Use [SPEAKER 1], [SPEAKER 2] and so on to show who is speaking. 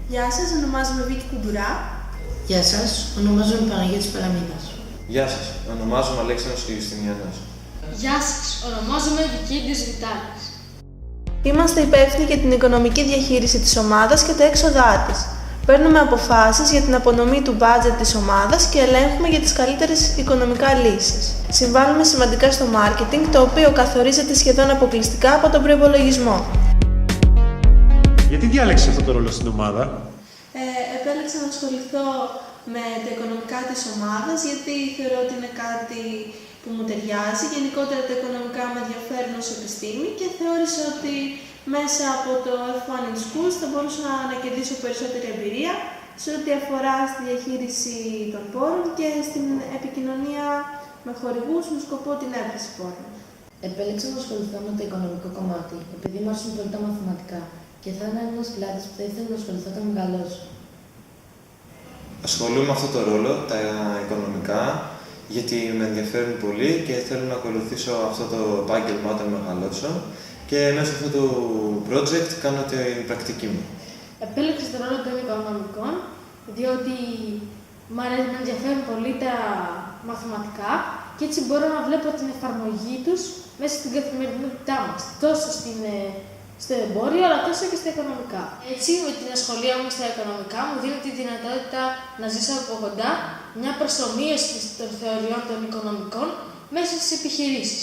[SPEAKER 1] Γεια σας, ονομάζομαι Βίκη Κουμπουρά.
[SPEAKER 2] Γεια σας, ονομάζομαι Παναγιώτης Παραμίδας.
[SPEAKER 3] Γεια σας, ονομάζομαι Αλέξανδρος Χριστινιανός.
[SPEAKER 4] Γεια σας, ονομάζομαι Βικίντιος Βιτάλης.
[SPEAKER 1] Είμαστε υπεύθυνοι για την οικονομική διαχείριση της ομάδας και τα έξοδά της. Παίρνουμε αποφάσεις για την απονομή του μπάτζετ της ομάδας και ελέγχουμε για τις καλύτερες οικονομικά λύσεις. Συμβάλλουμε σημαντικά στο μάρκετινγκ, το οποίο καθορίζεται σχεδόν αποκλειστικά από τον προϋπολογισμό.
[SPEAKER 5] Γιατί διάλεξες αυτό το ρόλο στην ομάδα?
[SPEAKER 1] Επέλεξα να ασχοληθώ με τα οικονομικά της ομάδας, γιατί θεωρώ ότι είναι κάτι που μου ταιριάζει. Γενικότερα τα οικονομικά με ενδιαφέρουν ως επιστήμη και θεώρησα ότι μέσα από το F1 in Schools θα μπορούσα να κερδίσω περισσότερη εμπειρία σε ό,τι αφορά στη διαχείριση των πόρων και στην επικοινωνία με χορηγούς με σκοπό την έβρεση πόρων.
[SPEAKER 2] Επέλεξα να ασχοληθώ με το οικονομικό κομμάτι, επειδή μου αρέσουν πολύ τα μαθηματικά και θα είναι ένας κλάδος που θα ήθελα να ασχοληθώ όταν μεγαλώσω.
[SPEAKER 3] Ασχολούμαι με αυτό το ρόλο, τα οικονομικά, γιατί με ενδιαφέρουν πολύ και θέλω να ακολουθήσω αυτό το επάγγελμα όταν μεγαλώσω και μέσω αυτού του project κάνω την πρακτική μου.
[SPEAKER 4] Επέλεξα τον ρόλο των οικονομικών, διότι με ενδιαφέρουν πολύ τα μαθηματικά και έτσι μπορώ να βλέπω την εφαρμογή τους μέσα στην καθημερινότητά μας, τόσο στο εμπόριο, αλλά τόσο και στα οικονομικά. Έτσι, με την ασχολία μου στα οικονομικά, μου δίνει τη δυνατότητα να ζήσω από κοντά μια προσομοίωση των θεωριών των οικονομικών μέσα στις επιχειρήσεις.